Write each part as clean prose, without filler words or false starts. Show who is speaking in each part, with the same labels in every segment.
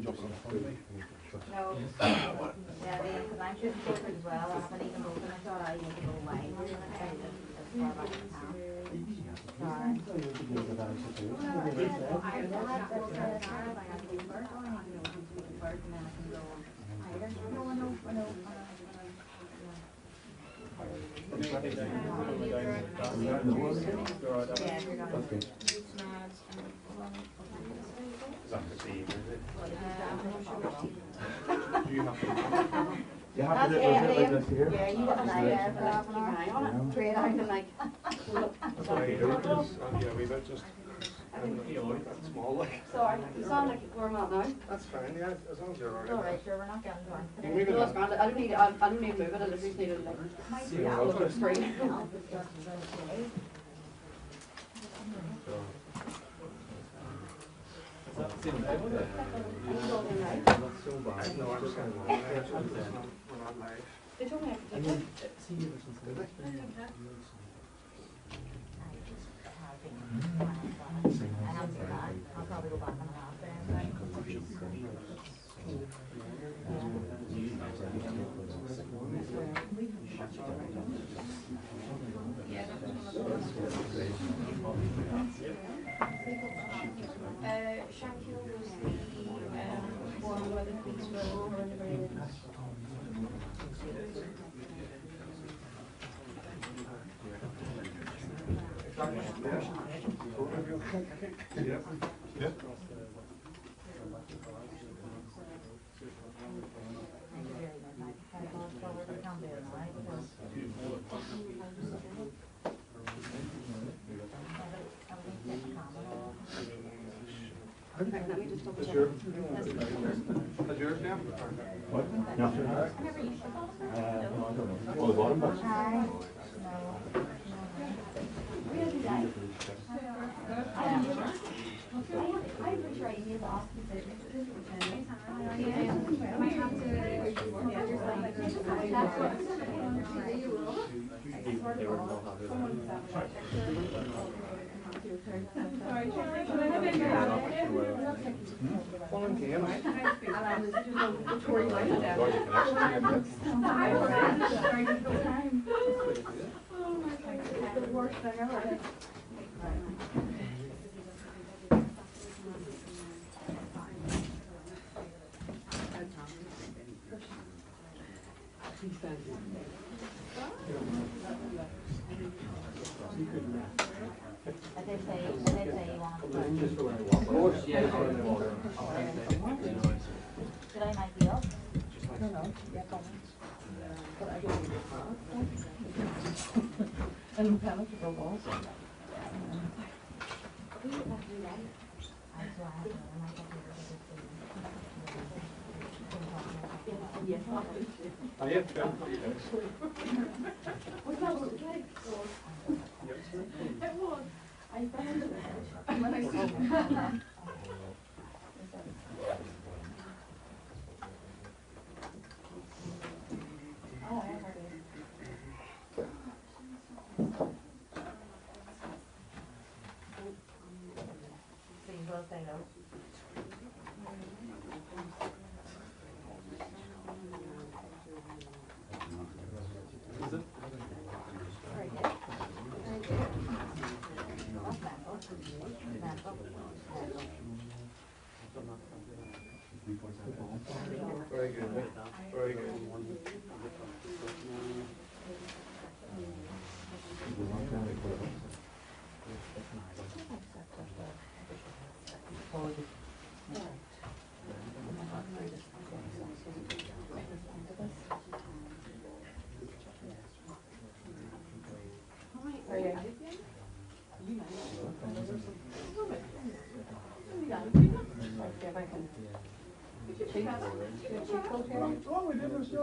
Speaker 1: No. Yeah, because I'm shooting forward as well. I haven't even opened. I thought I need to go away.
Speaker 2: You have to do it like this here?
Speaker 1: Yeah, you got an eye there for half an hour. Straight out and like.
Speaker 3: That's why you do it, just, yeah, we bet just small like.
Speaker 4: Sorry, you sound like where I'm at now.
Speaker 3: That's fine, yeah, as long as you're alright.
Speaker 1: Alright, sure, we're not getting to
Speaker 3: You can move it
Speaker 4: No, it's
Speaker 3: down.
Speaker 4: grand. I don't need to move it, I just need to like look at the screen.
Speaker 3: Not so bad, no, I'm just kind of we're not live.
Speaker 4: They told me I could do it.
Speaker 1: I'll probably go back on the half there.
Speaker 4: Shankhill was the one where the police were renovated.
Speaker 3: Yep. Yep.
Speaker 4: Let me just double check.
Speaker 3: That's yours now?
Speaker 2: What? No. Oh, the bottom box?
Speaker 3: One game.
Speaker 1: I did say you want to.
Speaker 3: Of course, yeah.
Speaker 1: Did I might be up?
Speaker 4: I don't know. Yeah, but I don't need it. And impenetrable walls. Yes.
Speaker 3: Oh, yeah.
Speaker 4: What about the cake? It was. I found it. When I saw it. Oh, I heard it.
Speaker 1: So you both say no? Very good. Very good. That's mental. Mental.
Speaker 3: Very good. Very good.
Speaker 4: Are you?
Speaker 3: All we did was just,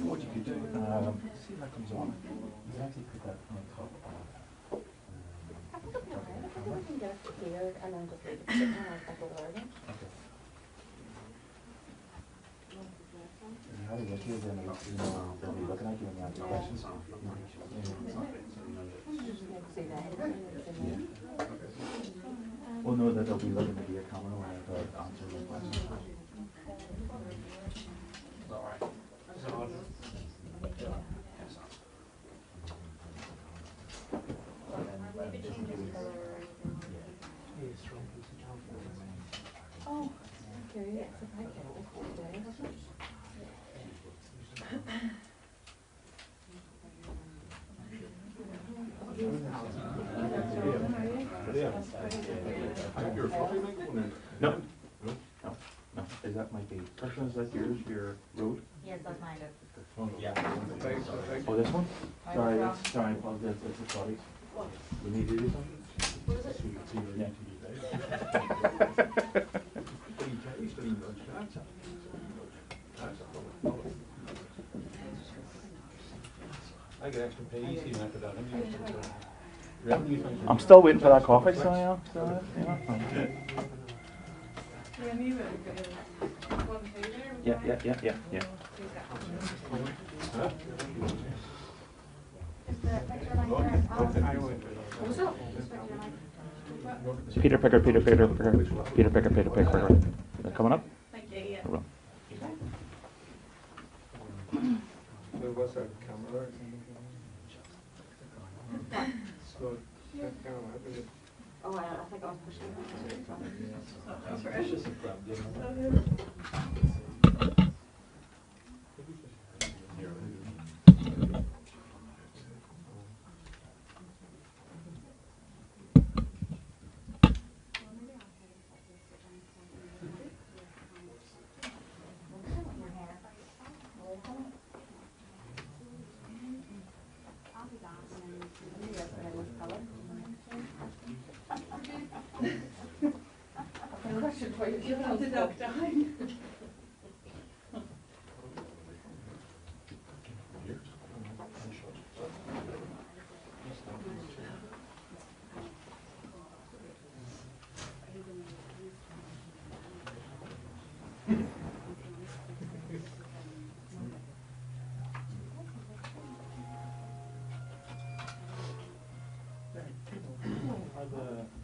Speaker 2: What you could do, see if that comes on. You can actually put that on top of
Speaker 4: We can get it here and then just leave it sitting and I'll take over again.
Speaker 2: how to get here, then they'll be looking at you and you answer questions. Well, no, that they'll be looking at your camera when they're answering the questions.
Speaker 4: Oh, okay, yes, if I can, today, wasn't it?
Speaker 2: No. No. No. Is that might be personal? Is that yours? Your road?
Speaker 1: Yes, that's mine.
Speaker 2: Yeah. Oh, this one? Sorry, that's sorry. I apologize. That's the sorry. We need to do something.
Speaker 4: What is it?
Speaker 2: Yeah.
Speaker 3: I get extra pay easy after that.
Speaker 2: I'm still waiting for that coffee, so yeah. So, yeah.
Speaker 4: Yeah, me with one pay there.
Speaker 2: Yeah.
Speaker 1: Is the picture like there?
Speaker 4: What's up?
Speaker 2: Peter Picker. They're coming up?
Speaker 4: Thank you, yeah.
Speaker 2: Hold on.
Speaker 3: There was a camera. So, that camera,
Speaker 1: Oh, I think I was pushing it.
Speaker 4: That's right. Question for you. You're not the doctor.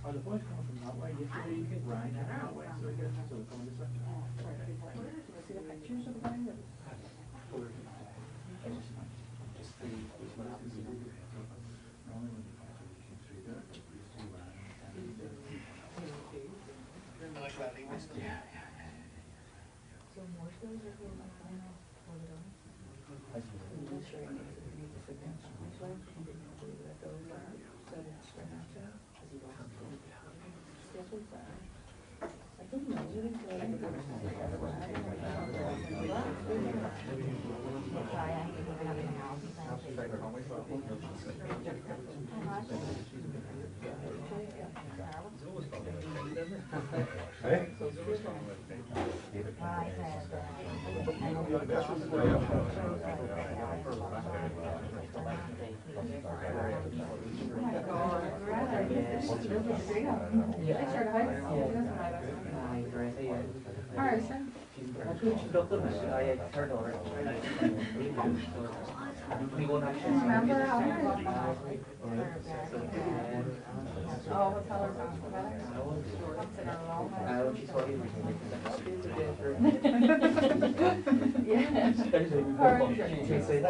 Speaker 2: Are the boys coming from that way? Yesterday you get Ryan that way, so they're coming this way.
Speaker 4: See the pictures of the guy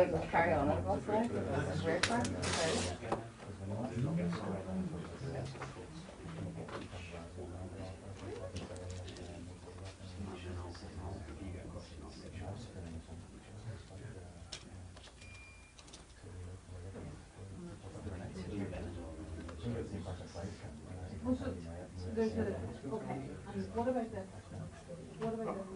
Speaker 4: that carry on it, what's that? It's a weird part. There's a, okay, and what about this? What about this?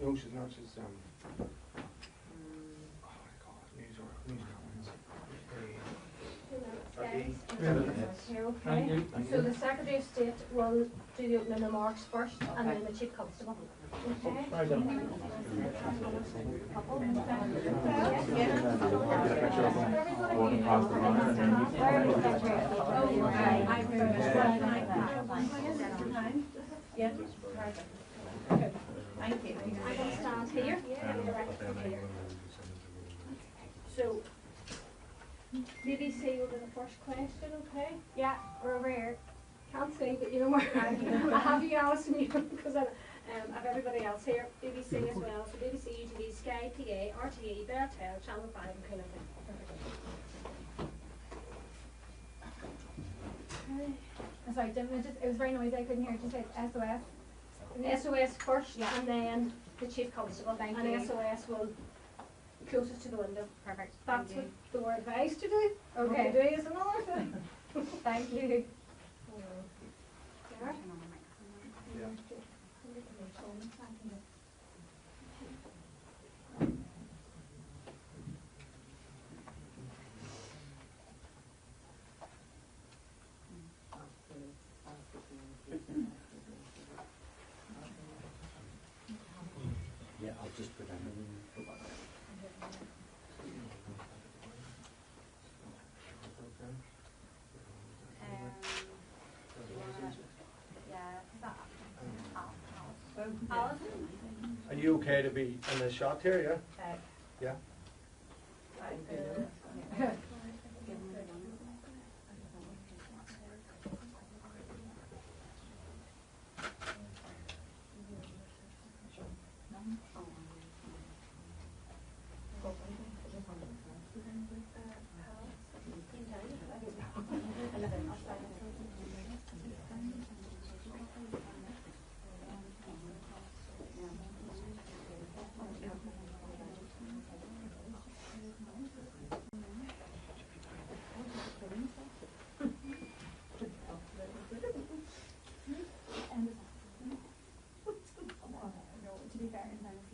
Speaker 3: No, she's not. She's what do you call it? News comments.
Speaker 4: Okay, so the Secretary of State will do the opening remarks first, and then the Chief Constable. Okay?
Speaker 2: Walking past the runner and then
Speaker 4: Yeah.
Speaker 1: Thank you.
Speaker 4: I'm going to stand here. So, BBC will be the first question, okay?
Speaker 5: Yeah, we're over here.
Speaker 4: Can't see, but you know where I have you, Alison, because I have everybody else here. BBC as well. So BBC, UTV, Sky, PA, RTE, Belfast, Channel 5 and Cool
Speaker 5: I'm sorry, Jim, it was very noisy, I couldn't hear it. You said SOS.
Speaker 4: SOS first,
Speaker 5: Yeah.
Speaker 4: and then the Chief Constable.
Speaker 5: Thank
Speaker 4: and
Speaker 5: you.
Speaker 4: SOS will closest to the window.
Speaker 5: Perfect.
Speaker 4: That's
Speaker 5: Thank
Speaker 4: what they were advised to do.
Speaker 5: Okay.
Speaker 4: What to do is another thing.
Speaker 5: you. Thank you.
Speaker 4: Gareth?
Speaker 3: Yeah.
Speaker 2: yeah, I'll just put that in.
Speaker 1: Alison?
Speaker 3: Are you okay to be in the shot here? Yeah. Yeah.
Speaker 5: To be fair, in fairness,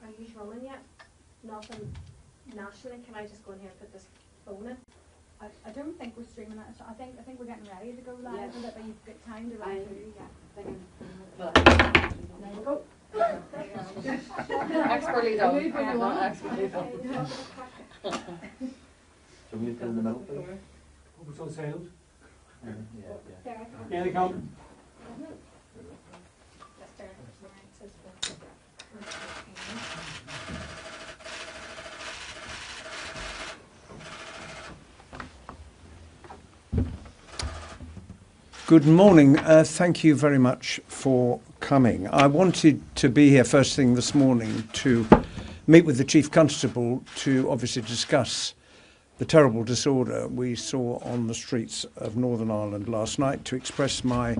Speaker 4: Are you running yet? Nothing nationally. Can I just go in here and put this phone in?
Speaker 5: I don't think we're streaming it. So I think we're getting ready to go live
Speaker 1: Yeah.
Speaker 5: with it, but you've got time to run through.
Speaker 4: There you go.
Speaker 6: Expertly done.
Speaker 4: Move when you want.
Speaker 6: Expertly done.
Speaker 2: So we put in the middle, please?
Speaker 3: Hope it's on sound.
Speaker 2: Yeah,
Speaker 4: There.
Speaker 3: Yeah, they come.
Speaker 4: Just there.
Speaker 7: Good morning. Thank you very much for coming. I wanted to be here first thing this morning to meet with the Chief Constable to obviously discuss the terrible disorder we saw on the streets of Northern Ireland last night, to express my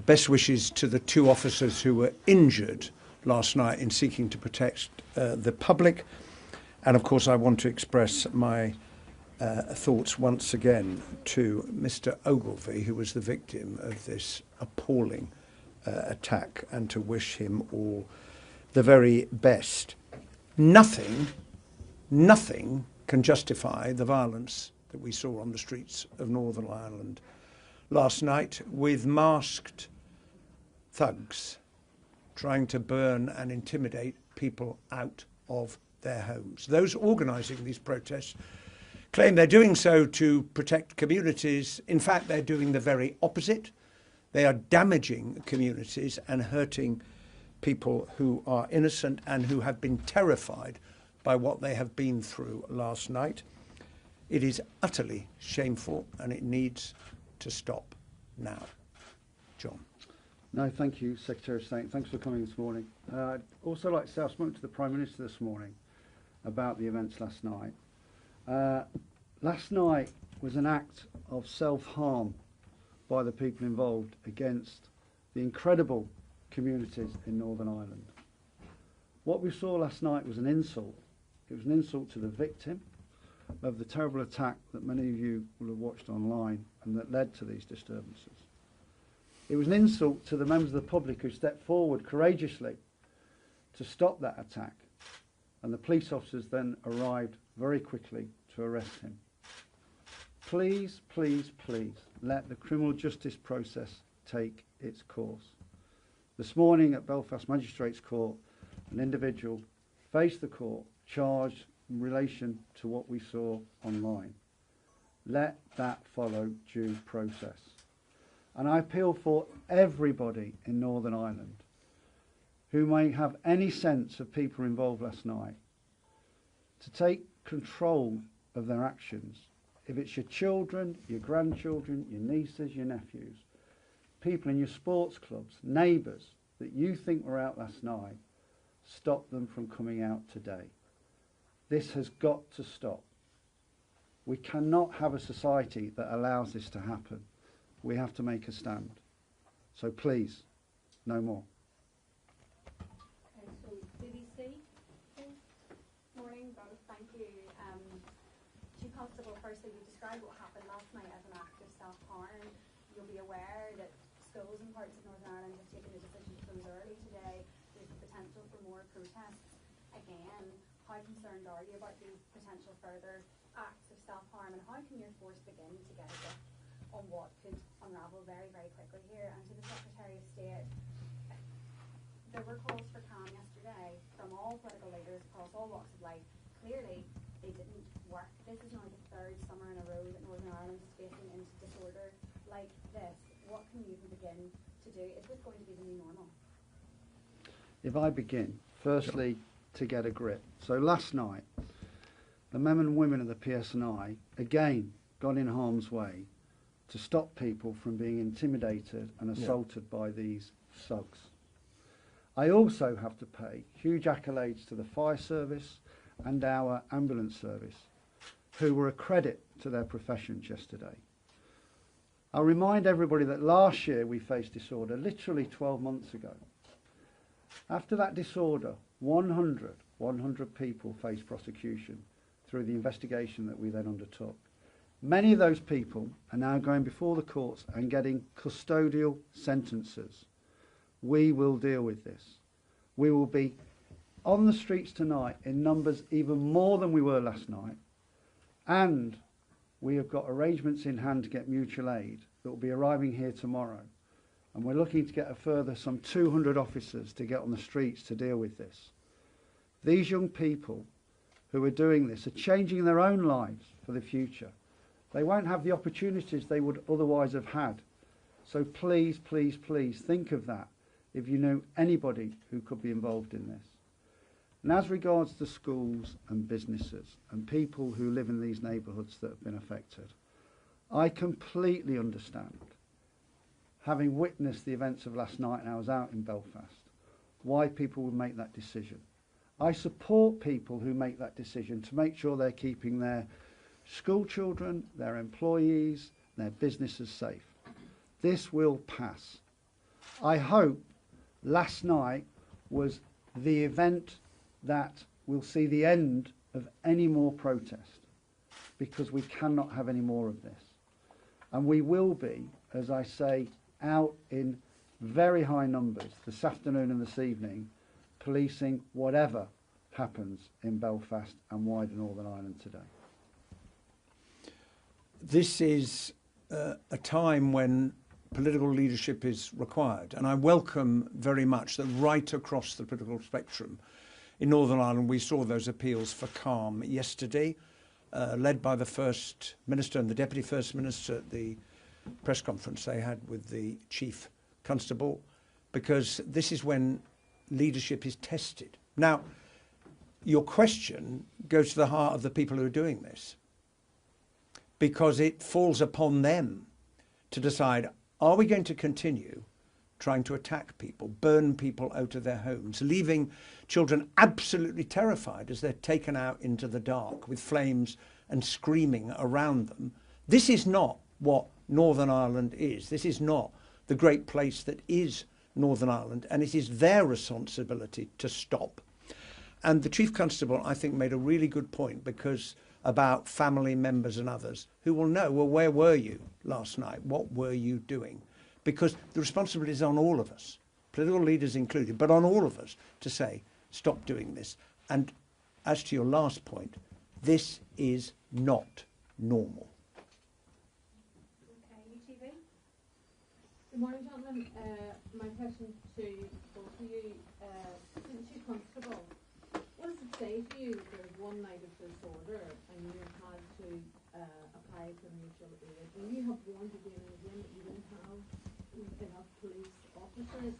Speaker 7: best wishes to the two officers who were injured last night in seeking to protect the public. And of course, I want to express my thoughts once again to Mr. Ogilvie, who was the victim of this appalling attack, and to wish him all the very best. Nothing can justify the violence that we saw on the streets of Northern Ireland last night, with masked thugs trying to burn and intimidate people out of their homes. Those organising these protests claim they're doing so to protect communities. In fact, they're doing the very opposite. They are damaging communities and hurting people who are innocent and who have been terrified by what they have been through last night. It is utterly shameful and it needs to stop now. John.
Speaker 6: No, thank you, Secretary of State. Thanks for coming this morning. I'd also like to say I spoke to the Prime Minister this morning about the events last night. Last night was an act of self-harm by the people involved against the incredible communities in Northern Ireland. What we saw last night was an insult. It was an insult to the victim of the terrible attack that many of you will have watched online and that led to these disturbances. It was an insult to the members of the public who stepped forward courageously to stop that attack, and the police officers then arrived very quickly to arrest him. Please, please, please let the criminal justice process take its course. This morning at Belfast Magistrates Court, an individual faced the court charged in relation to what we saw online. Let that follow due process. And I appeal for everybody in Northern Ireland who may have any sense of people involved last night to take control of their actions. If it's your children, your grandchildren, your nieces, your nephews, people in your sports clubs, neighbours that you think were out last night, stop them from coming out today. This has got to stop. We cannot have a society that allows this to happen. We have to make a stand. So please, no more.
Speaker 4: Okay, so BBC, please. Morning, both. Thank you. Chief Constable, firstly, you described what happened last night as an act of self-harm. You'll be aware that schools in parts of Northern Ireland have taken the decision to close early today. There's the potential for more protests. Again, how concerned are you about these potential further acts of self-harm, and how can your force begin to get a grip on what could unravel very, very quickly here? And to the Secretary of State, there were calls for calm yesterday from all political leaders across all walks of life. Clearly, they didn't work. This is now the third summer in a row that Northern Ireland is facing into disorder like this. What can you begin to do? Is this going to be the new normal?
Speaker 6: If I begin, firstly, to get a grip. So last night, the men and women of the PSNI again got in harm's way to stop people from being intimidated and assaulted by these thugs. I also have to pay huge accolades to the fire service and our ambulance service, who were a credit to their professions yesterday. I'll remind everybody that last year we faced disorder, literally 12 months ago. After that disorder, 100 people faced prosecution through the investigation that we then undertook. Many of those people are now going before the courts and getting custodial sentences. We will deal with this. We will be on the streets tonight in numbers even more than we were last night, and we have got arrangements in hand to get mutual aid that will be arriving here tomorrow, and we're looking to get a further some 200 officers to get on the streets to deal with this. These young people who are doing this are changing their own lives for the future. They won't have the opportunities they would otherwise have had. So please, please, please think of that if you know anybody who could be involved in this. And as regards to schools and businesses and people who live in these neighbourhoods that have been affected, I completely understand, having witnessed the events of last night and I was out in Belfast, why people would make that decision. I support people who make that decision to make sure they're keeping their school children, their employees, their businesses safe. This will pass. I hope last night was the event that will see the end of any more protest, because we cannot have any more of this. And we will be, as I say, out in very high numbers this afternoon and this evening, policing whatever happens in Belfast and wider Northern Ireland today.
Speaker 7: This is a time when political leadership is required, and I welcome very much that right across the political spectrum in Northern Ireland we saw those appeals for calm yesterday. led by the First Minister and the Deputy First Minister at the press conference they had with the Chief Constable, because this is when leadership is tested. Now, your question goes to the heart of the people who are doing this, because it falls upon them to decide, are we going to continue trying to attack people, burn people out of their homes, leaving children absolutely terrified as they're taken out into the dark with flames and screaming around them? This is not what Northern Ireland is. This is not the great place that is Northern Ireland, and it is their responsibility to stop. And the Chief Constable, I think, made a really good point, because about family members and others who will know, well, where were you last night? What were you doing? Because the responsibility is on all of us, political leaders included, but on all of us to say, stop doing this. And as to your last point, this is not normal.
Speaker 4: Okay, UTV?
Speaker 8: Good morning, gentlemen. My question to both of you, to the Chief Constable. What does it say to you that there's one night of disorder and you have had to apply for mutual aid, when you have warned again and again that you don't have enough police officers?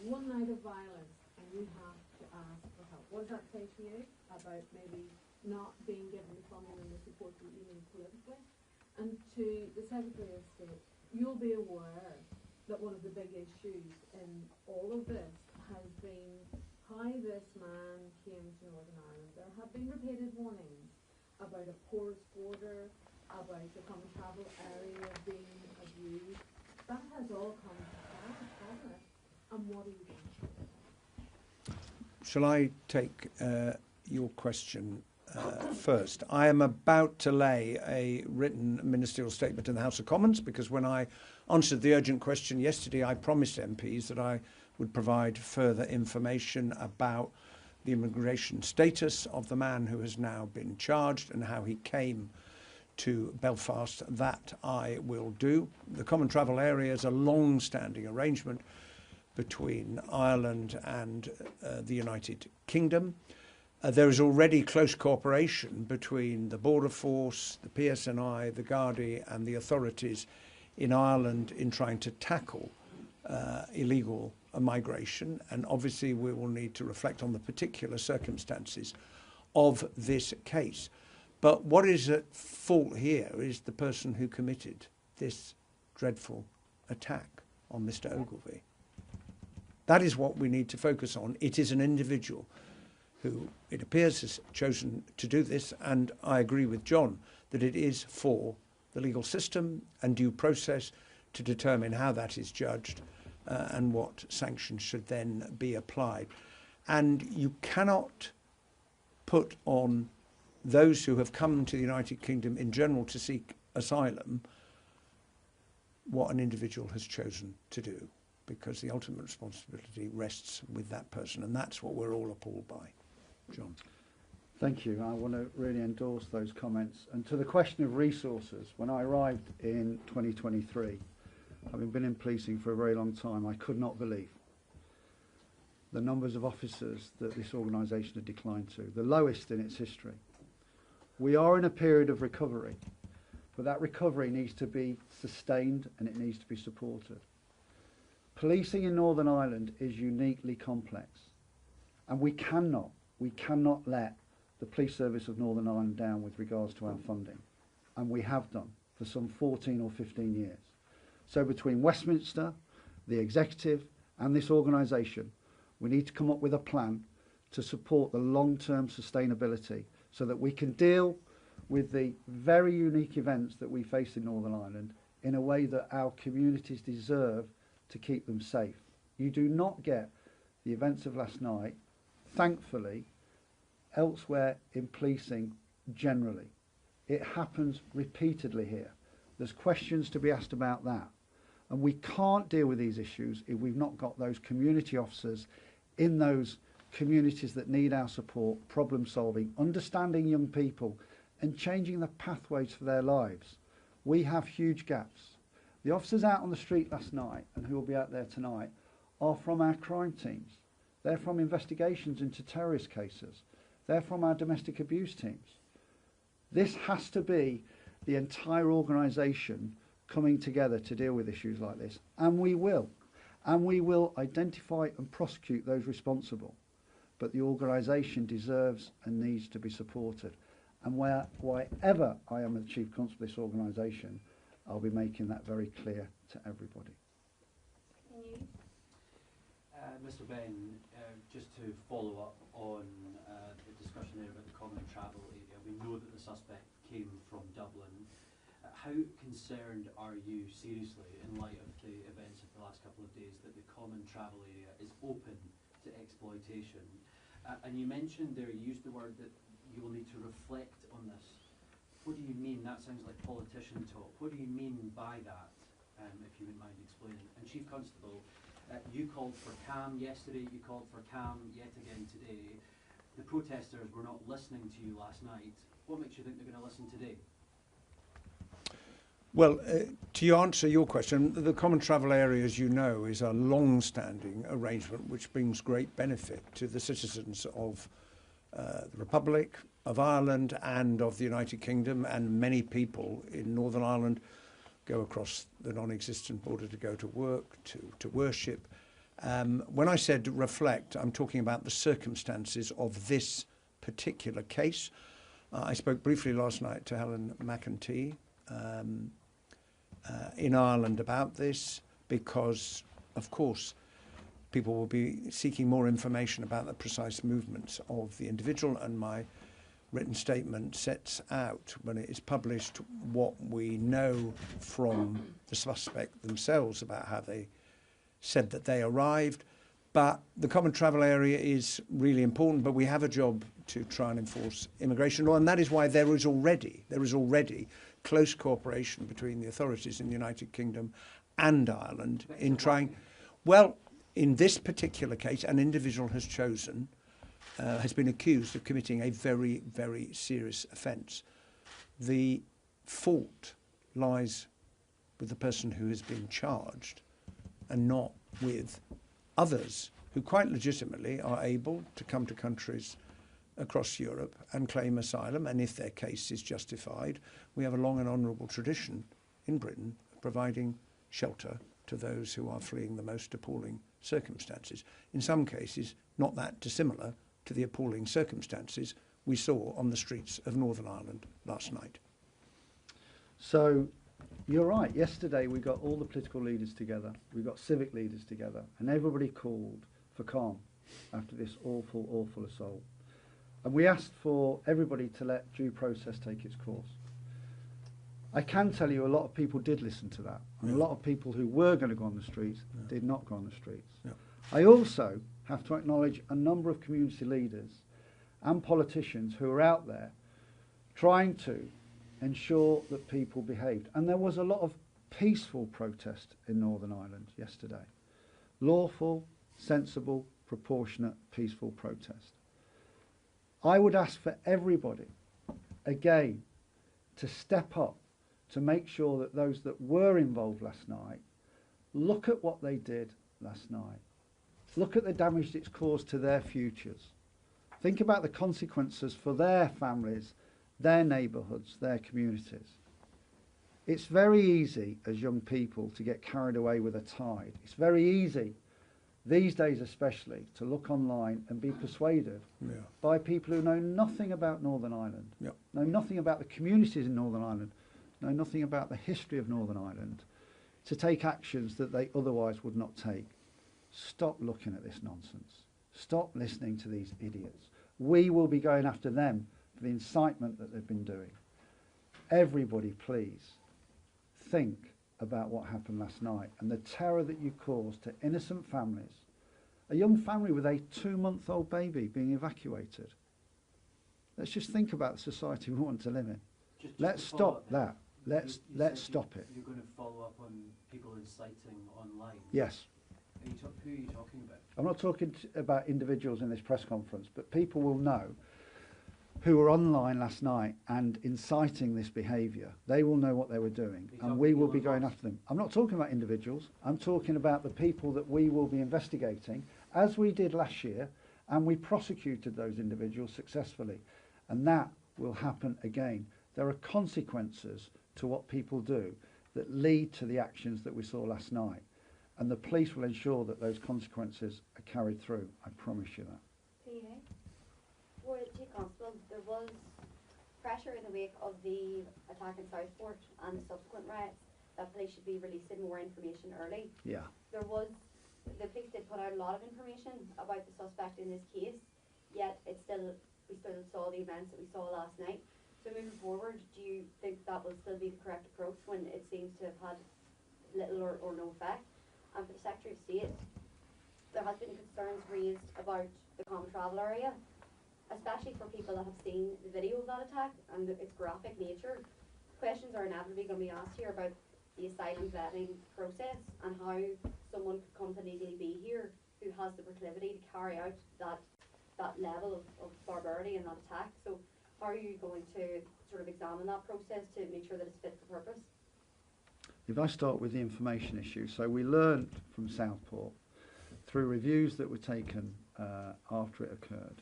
Speaker 8: One night of violence and you have to ask for help. What does that say to you about maybe not being given the funding and the support that you need politically? And to the Secretary of State, you'll be aware that one of the big issues in all of this has been how this man came to Northern Ireland. There have been repeated warnings about a porous border, about the common travel area being abused. That has all come to pass, hasn't it? And what are you doing?
Speaker 7: Shall I take your question first? I am about to lay a written ministerial statement in the House of Commons, because when I answered the urgent question yesterday, I promised MPs that I would provide further information about the immigration status of the man who has now been charged and how he came to Belfast. That I will do. The common travel area is a long-standing arrangement between Ireland and the United Kingdom. There is already close cooperation between the Border Force, the PSNI, the Gardaí and the authorities in Ireland in trying to tackle illegal migration, and obviously we will need to reflect on the particular circumstances of this case. But what is at fault here is the person who committed this dreadful attack on Mr. Ogilvie. That is what we need to focus on. It is an individual who, it appears, has chosen to do this, and I agree with John that it is for the legal system and due process to determine how that is judged and what sanctions should then be applied. And you cannot put on those who have come to the United Kingdom in general to seek asylum what an individual has chosen to do, because the ultimate responsibility rests with that person, and that's what we're all appalled by. John.
Speaker 6: Thank you. I want to really endorse those comments. And to the question of resources, when I arrived in 2023, having been in policing for a very long time, I could not believe the numbers of officers that this organisation had declined to, the lowest in its history. We are in a period of recovery, but that recovery needs to be sustained and it needs to be supported. Policing in Northern Ireland is uniquely complex, and we cannot let the police service of Northern Ireland down with regards to our funding, and we have done for some 14 or 15 years. So between Westminster, the executive and this organisation, we need to come up with a plan to support the long-term sustainability so that we can deal with the very unique events that we face in Northern Ireland in a way that our communities deserve to keep them safe. You do not get the events of last night, thankfully, elsewhere in policing generally. It happens repeatedly here. There's questions to be asked about that. And we can't deal with these issues if we've not got those community officers in those communities that need our support, problem solving, understanding young people and changing the pathways for their lives. We have huge gaps. The officers out on the street last night, and who will be out there tonight, are from our crime teams. They're from investigations into terrorist cases. They're from our domestic abuse teams. This has to be the entire organisation coming together to deal with issues like this, and we will. And we will identify and prosecute those responsible. But the organisation deserves and needs to be supported. And wherever I am the Chief Constable of this organisation, I'll be making that very clear to everybody.
Speaker 2: Mr. Benn, just to follow up on the discussion there about the common travel area, we know that the suspect came from Dublin. How concerned are you, seriously, in light of the events of the last couple of days, that the common travel area is open to exploitation? And you mentioned there, you used the word that you will need to reflect on this. What do you mean? That sounds like politician talk. What do you mean by that, if you wouldn't mind explaining? And Chief Constable, you called for calm yesterday, you called for calm yet again today. The protesters were not listening to you last night. What makes you think they're going to listen today?
Speaker 7: Well, to answer your question, the common travel area, as you know, is a long-standing arrangement which brings great benefit to the citizens of the Republic of Ireland and of the United Kingdom, and many people in Northern Ireland go across the non-existent border to go to work, to worship. When I said reflect, I'm talking about the circumstances of this particular case. I spoke briefly last night to Helen McEntee in Ireland about this, because, of course, people will be seeking more information about the precise movements of the individual, and my written statement sets out, when it is published, what we know from the suspect themselves about how they said that they arrived. But the common travel area is really important, but we have a job to try and enforce immigration law, and that is why there is already close cooperation between the authorities in the United Kingdom and Ireland in trying. Well, in this particular case, an individual has been accused of committing a very, very serious offence. The fault lies with the person who has been charged and not with others who quite legitimately are able to come to countries across Europe and claim asylum, and if their case is justified, we have a long and honourable tradition in Britain of providing shelter to those who are fleeing the most appalling circumstances. In some cases, not that dissimilar to the appalling circumstances we saw on the streets of Northern Ireland last night.
Speaker 6: So you're right. Yesterday we got all the political leaders together, we got civic leaders together, and everybody called for calm after this awful, awful assault. And we asked for everybody to let due process take its course. I can tell you a lot of people did listen to that. And a lot of people who were going to go on the streets did not go on the streets. I also have to acknowledge a number of community leaders and politicians who are out there trying to ensure that people behaved. And there was a lot of peaceful protest in Northern Ireland yesterday. Lawful, sensible, proportionate, peaceful protest. I would ask for everybody, again, to step up to make sure that those that were involved last night look at what they did last night. Look at the damage it's caused to their futures. Think about the consequences for their families, their neighbourhoods, their communities. It's very easy as young people to get carried away with a tide. It's very easy, these days especially, to look online and be persuaded by people who know nothing about Northern Ireland, know nothing about the communities in Northern Ireland, know nothing about the history of Northern Ireland, to take actions that they otherwise would not take. Stop looking at this nonsense. Stop listening to these idiots. We will be going after them for the incitement that they've been doing. Everybody, please, think about what happened last night and the terror that you caused to innocent families. A young family with a 2-month-old baby being evacuated. Let's just think about the society we want to live in. Let's stop that. Let's stop it.
Speaker 2: You're going to follow up on people inciting online?
Speaker 6: Yes.
Speaker 2: Who are you talking about?
Speaker 6: I'm not talking about individuals in this press conference, but people will know who were online last night and inciting this behaviour. They will know what they were doing, and we will be going after them. I'm not talking about individuals. I'm talking about the people that we will be investigating, as we did last year, and we prosecuted those individuals successfully. And that will happen again. There are consequences to what people do that lead to the actions that we saw last night. And the police will ensure that those consequences are carried through. I promise you that.
Speaker 9: PA. For Chief Constable, there was pressure in the wake of the attack in Southport and the subsequent riots that police should be releasing more information early.
Speaker 6: Yeah.
Speaker 9: The police did put out a lot of information about the suspect in this case, yet we still saw the events that we saw last night. So moving forward, do you think that will still be the correct approach when it seems to have had little or no effect? And for the Secretary of State, there has been concerns raised about the common travel area, especially for people that have seen the video of that attack and its graphic nature. Questions are inevitably going to be asked here about the asylum vetting process and how someone could come to legally be here who has the proclivity to carry out that level of barbarity and that attack. So how are you going to sort of examine that process to make sure that it's fit for purpose?
Speaker 6: If I start with the information issue, so we learned from Southport through reviews that were taken after it occurred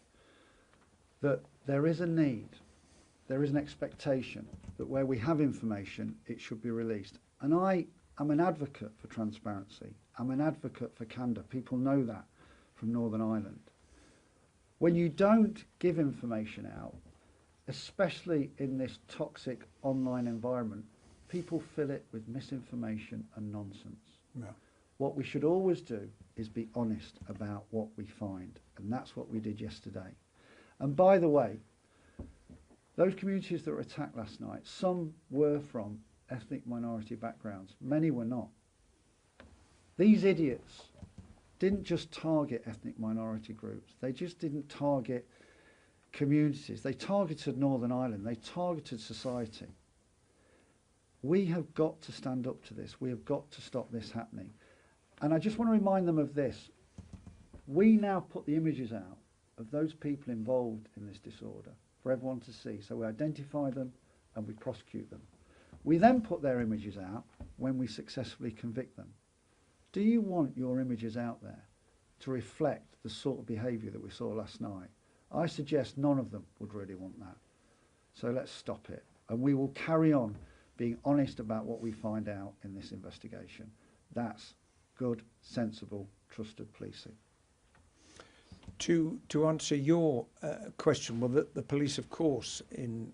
Speaker 6: that there is a need, there is an expectation that where we have information it should be released. And I am an advocate for transparency, I'm an advocate for candour, people know that from Northern Ireland. When you don't give information out, especially in this toxic online environment, people fill it with misinformation and nonsense.
Speaker 7: Yeah.
Speaker 6: What we should always do is be honest about what we find, and that's what we did yesterday. And by the way, those communities that were attacked last night, some were from ethnic minority backgrounds, many were not. These idiots didn't just target ethnic minority groups, they just didn't target communities, they targeted Northern Ireland, they targeted society. We have got to stand up to this. We have got to stop this happening. And I just want to remind them of this. We now put the images out of those people involved in this disorder for everyone to see. So we identify them and we prosecute them. We then put their images out when we successfully convict them. Do you want your images out there to reflect the sort of behaviour that we saw last night? I suggest none of them would really want that. So let's stop it. And we will carry on being honest about what we find out in this investigation. That's good, sensible, trusted policing.
Speaker 7: To answer your question, well, the police, of course, in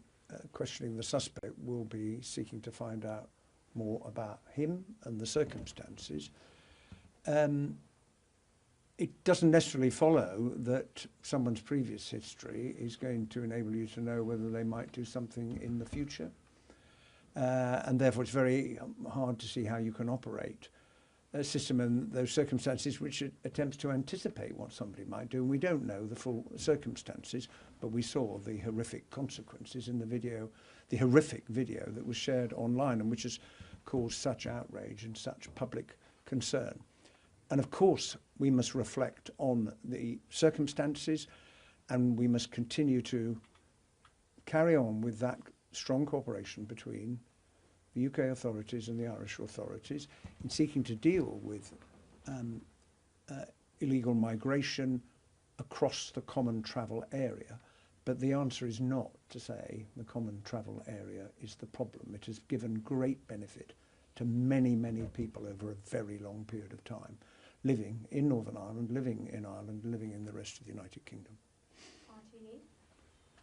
Speaker 7: questioning the suspect, will be seeking to find out more about him and the circumstances. It doesn't necessarily follow that someone's previous history is going to enable you to know whether they might do something in the future. And therefore it's very hard to see how you can operate a system in those circumstances which attempts to anticipate what somebody might do. And we don't know the full circumstances, but we saw the horrific consequences in the video, the horrific video that was shared online and which has caused such outrage and such public concern. And of course, we must reflect on the circumstances and we must continue to carry on with that strong cooperation between the UK authorities and the Irish authorities in seeking to deal with illegal migration across the common travel area. But the answer is not to say the common travel area is the problem. It has given great benefit to many, many people over a very long period of time, living in Northern Ireland, living in Ireland, living in the rest of the United Kingdom.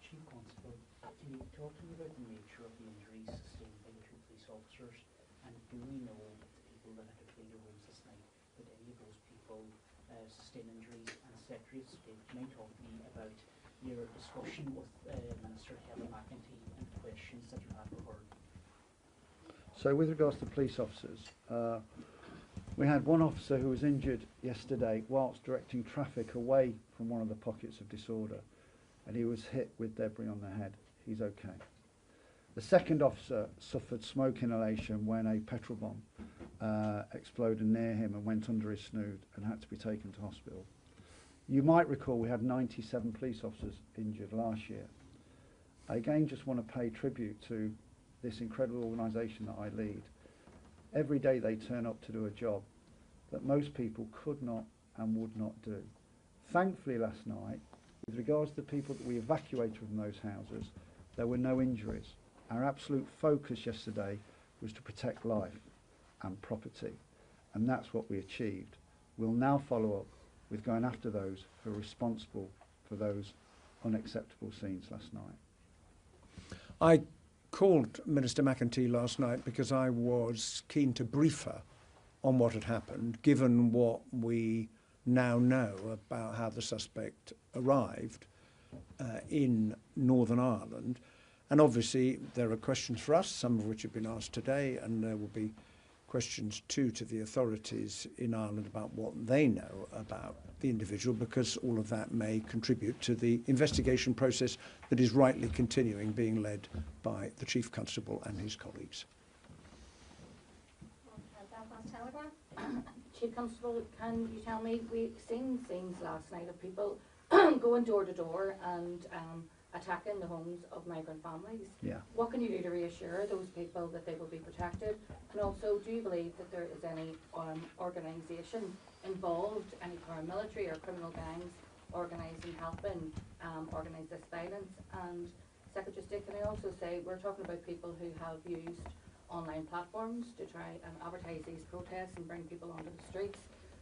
Speaker 10: Chief Constable, can you talk to me about the nature of the injuries sustained by the two police officers, and do we know that the people that had to flee their homes this night, that any of those people sustained injuries? And Secretary of State, can you talk to me about your discussion with Minister Helen McEntee and questions that you had for her?
Speaker 6: So with regards to police officers, we had one officer who was injured yesterday whilst directing traffic away from one of the pockets of disorder, and he was hit with debris on the head. He's okay. The second officer suffered smoke inhalation when a petrol bomb exploded near him and went under his snood and had to be taken to hospital. You might recall we had 97 police officers injured last year. I again just want to pay tribute to this incredible organisation that I lead. Every day they turn up to do a job that most people could not and would not do. Thankfully last night, with regards to the people that we evacuated from those houses, there were no injuries Our absolute focus yesterday was to protect life and property, and that's what we achieved. We'll now follow up with going after those who are responsible for those unacceptable scenes last night.
Speaker 7: I called Minister McEntee last night because I was keen to brief her on what had happened, given what we now know about how the suspect arrived in Northern Ireland. And obviously there are questions for us, some of which have been asked today, and there will be questions too to the authorities in Ireland about what they know about the individual, because all of that may contribute to the investigation process that is rightly continuing, being led by the Chief Constable and his colleagues.
Speaker 1: Belfast Telegraph. Chief Constable, can you tell me, we've seen scenes last night of people going door to door and attacking the homes of migrant families.
Speaker 6: Yeah.
Speaker 1: What can you do to reassure those people that they will be protected? And also, do you believe that there is any organisation involved, any paramilitary or criminal gangs organising, helping organise this violence? And Secretary of State, can I also say, we're talking about people who have used online platforms to try and advertise these protests and bring people onto the streets.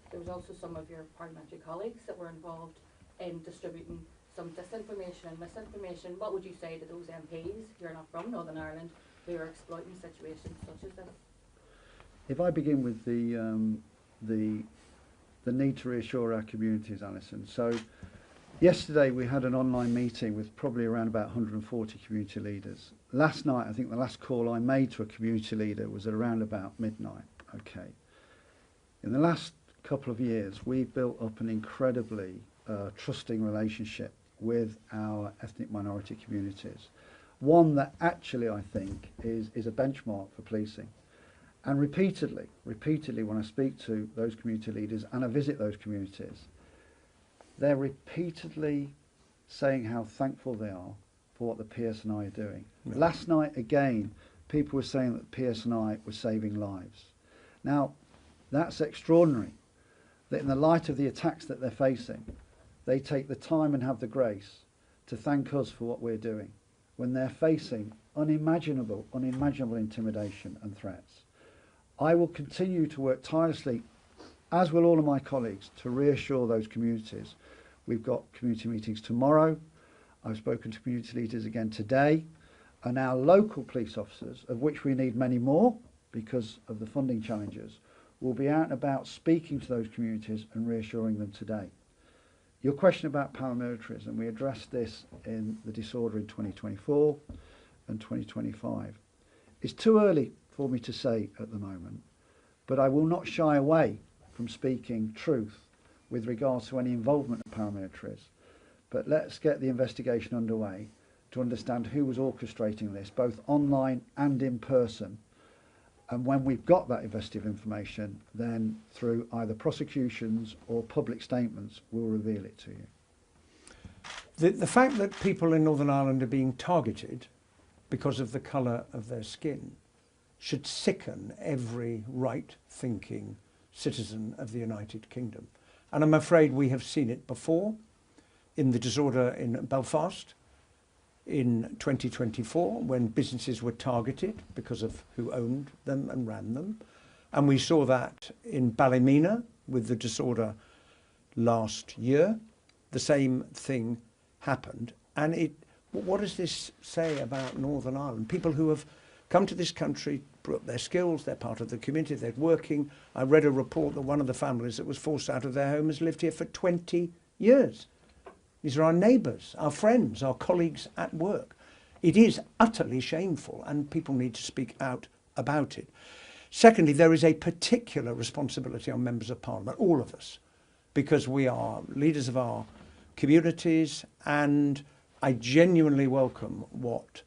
Speaker 1: There was also some of your parliamentary colleagues that were involved in distributing some disinformation and misinformation. What would you say to those MPs who are not from Northern Ireland who are exploiting situations such as this?
Speaker 6: If I begin with the need to reassure our communities, Alison. So yesterday we had an online meeting with probably around about 140 community leaders. Last night, I think the last call I made to a community leader was at around about midnight. Okay. In the last couple of years, we've built up an incredibly trusting relationship with our ethnic minority communities. One that actually, I think, is a benchmark for policing. And repeatedly when I speak to those community leaders and I visit those communities, they're repeatedly saying how thankful they are for what the PSNI are doing. Yeah. Last night, again, people were saying that the PSNI was saving lives. Now, that's extraordinary, that in the light of the attacks that they're facing, they take the time and have the grace to thank us for what we're doing when they're facing unimaginable intimidation and threats. I will continue to work tirelessly, as will all of my colleagues, to reassure those communities. We've got community meetings tomorrow. I've spoken to community leaders again today, and our local police officers, of which we need many more because of the funding challenges, will be out and about speaking to those communities and reassuring them today. Your question about paramilitarism, we addressed this in the disorder in 2024 and 2025. It's too early for me to say at the moment, but I will not shy away from speaking truth with regards to any involvement of paramilitaries. But let's get the investigation underway to understand who was orchestrating this, both online and in person. And when we've got that investigative information, then through either prosecutions or public statements, we'll reveal it to you.
Speaker 7: The fact that people in Northern Ireland are being targeted because of the colour of their skin should sicken every right-thinking citizen of the United Kingdom. And I'm afraid we have seen it before in the disorder in Belfast in 2024, when businesses were targeted because of who owned them and ran them. And we saw that in Ballymena with the disorder last year. The same thing happened. And what does this say about Northern Ireland? People who have come to this country, brought their skills, they're part of the community, they're working. I read a report that one of the families that was forced out of their home has lived here for 20 years. These are our neighbours, our friends, our colleagues at work. It is utterly shameful, and people need to speak out about it. Secondly, there is a particular responsibility on members of Parliament, all of us, because we are leaders of our communities, and I genuinely welcome what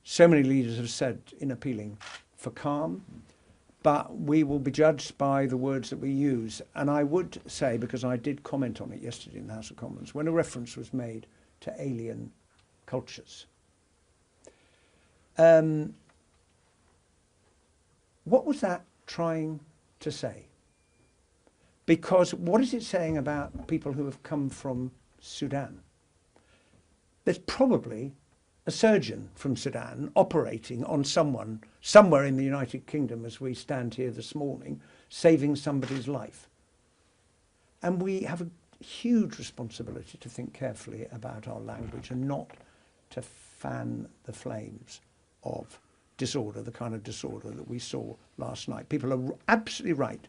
Speaker 7: so many leaders have said in appealing for calm, but we will be judged by the words that we use. And I would say, because I did comment on it yesterday in the House of Commons, when a reference was made to alien cultures, what was that trying to say? Because what is it saying about people who have come from Sudan? There's probably a surgeon from Sudan operating on someone somewhere in the United Kingdom as we stand here this morning, saving somebody's life. And we have a huge responsibility to think carefully about our language and not to fan the flames of disorder, the kind of disorder that we saw last night. People are absolutely right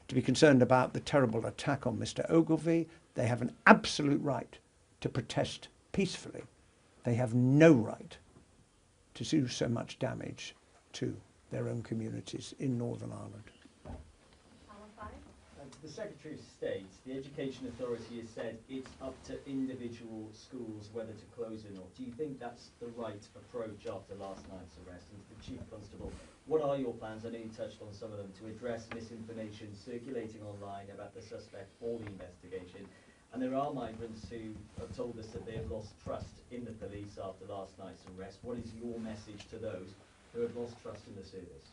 Speaker 7: to be concerned about the terrible attack on Mr. Ogilvie. They have an absolute right to protest peacefully. They have no right to do so much damage to their own communities in Northern Ireland.
Speaker 11: The Secretary of State, the Education Authority has said it's up to individual schools whether to close or not. Do you think that's the right approach after last night's arrest? And to the Chief Constable, what are your plans, I know you touched on some of them, to address misinformation circulating online about the suspect for the investigation? And there are migrants who have told us that they have lost trust in the police after last night's arrest. What is your message to those who have lost trust in the service?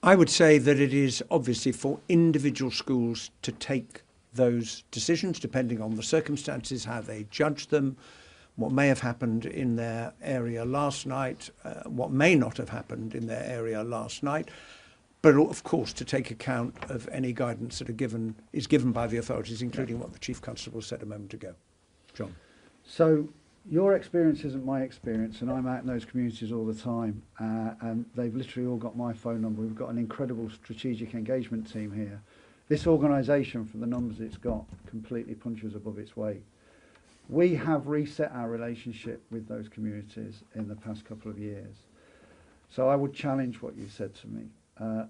Speaker 7: I would say that it is obviously for individual schools to take those decisions depending on the circumstances, how they judge them, what may have happened in their area last night, what may not have happened in their area last night, but of course to take account of any guidance that is given by the authorities, including what the Chief Constable said a moment ago. John.
Speaker 6: So your experience isn't my experience, and I'm out in those communities all the time, and they've literally all got my phone number. We've got an incredible strategic engagement team here. This organisation, for the numbers it's got, completely punches above its weight. We have reset our relationship with those communities in the past couple of years. So I would challenge what you said to me.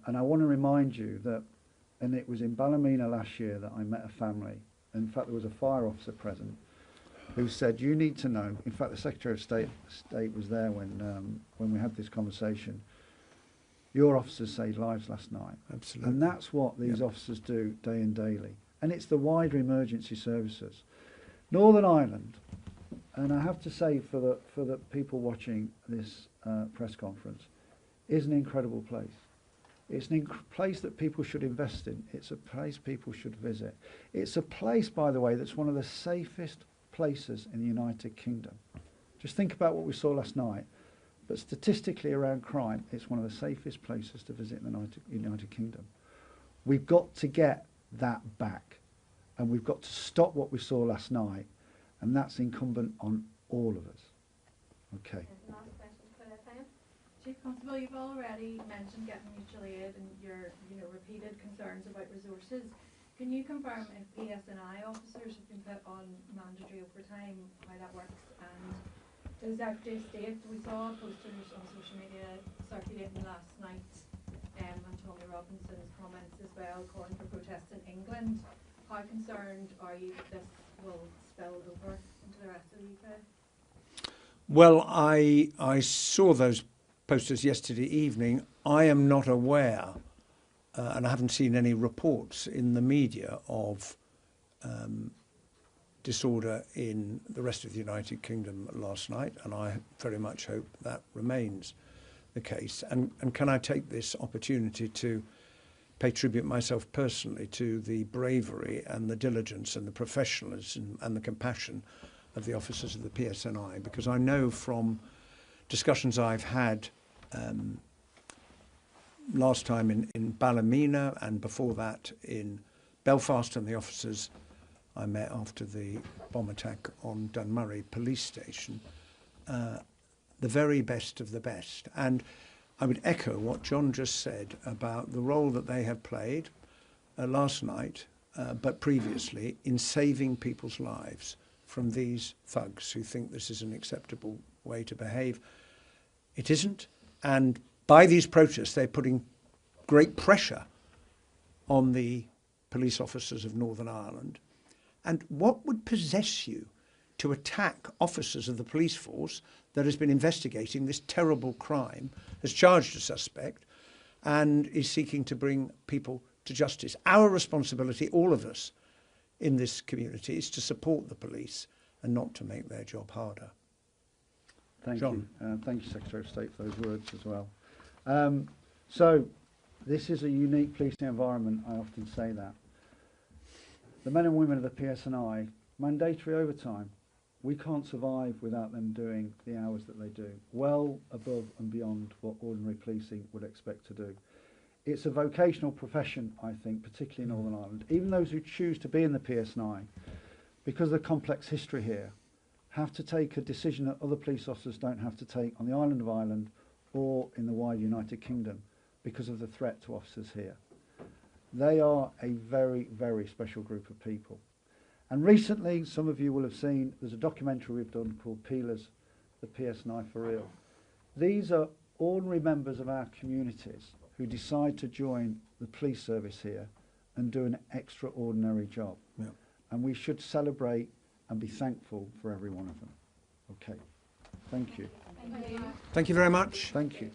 Speaker 6: And I want to remind you that, and it was in Ballymena last year that I met a family. In fact, there was a fire officer present who said, you need to know, in fact, the Secretary of State was there when we had this conversation. Your officers saved lives last night.
Speaker 7: Absolutely.
Speaker 6: And that's what these officers do day and daily. And it's the wider emergency services. Northern Ireland, and I have to say for the people watching this press conference, is an incredible place. It's an place that people should invest in. It's a place people should visit. It's a place, by the way, that's one of the safest places in the United Kingdom. Just think about what we saw last night. But statistically around crime, it's one of the safest places to visit in the United Kingdom. We've got to get that back. And we've got to stop what we saw last night. And that's incumbent on all of us. Okay.
Speaker 5: Last question for that time. Chief Constable, you've already mentioned getting mutual aid and your repeated concerns about resources. Can you confirm if PSNI officers have been put on mandatory overtime, how that works? And to the Secretary of State, we saw posters on social media circulating last night, and Tommy Robinson's comments as well, calling for protests in England. How concerned are you that this will spill over into the rest of the UK?
Speaker 7: Well, I saw those posters yesterday evening. I am not aware, and I haven't seen any reports in the media of disorder in the rest of the United Kingdom last night, and I very much hope that remains the case. And can I take this opportunity to pay tribute myself personally to the bravery and the diligence and the professionalism and the compassion of the officers of the PSNI, because I know from discussions I've had last time in Ballymena and before that in Belfast, and the officers I met after the bomb attack on Dunmurry police station, the very best of the best. And I would echo what John just said about the role that they have played last night, but previously, in saving people's lives from these thugs who think this is an acceptable way to behave. It isn't. And by these protests, they're putting great pressure on the police officers of Northern Ireland. And what would possess you to attack officers of the police force that has been investigating this terrible crime, has charged a suspect, and is seeking to bring people to justice? Our responsibility, all of us in this community, is to support the police and not to make their job harder.
Speaker 6: Thank
Speaker 7: John.
Speaker 6: you. Thank you, Secretary of State, for those words as well. So this is a unique policing environment, I often say that. The men and women of the PSNI, mandatory overtime. We can't survive without them doing the hours that they do, well above and beyond what ordinary policing would expect to do. It's a vocational profession, I think, particularly in Northern Ireland. Even those who choose to be in the PSNI, because of the complex history here, have to take a decision that other police officers don't have to take on the island of Ireland or in the wider United Kingdom because of the threat to officers here. They are a very, very special group of people. And recently, some of you will have seen, there's a documentary we've done called Peelers, the PSNI for Real. These are ordinary members of our communities who decide to join the police service here and do an extraordinary job.
Speaker 7: Yeah.
Speaker 6: And we should celebrate and be thankful for every one of them. Okay. Thank you.
Speaker 5: Thank you.
Speaker 7: Thank you very much.
Speaker 6: Thank you.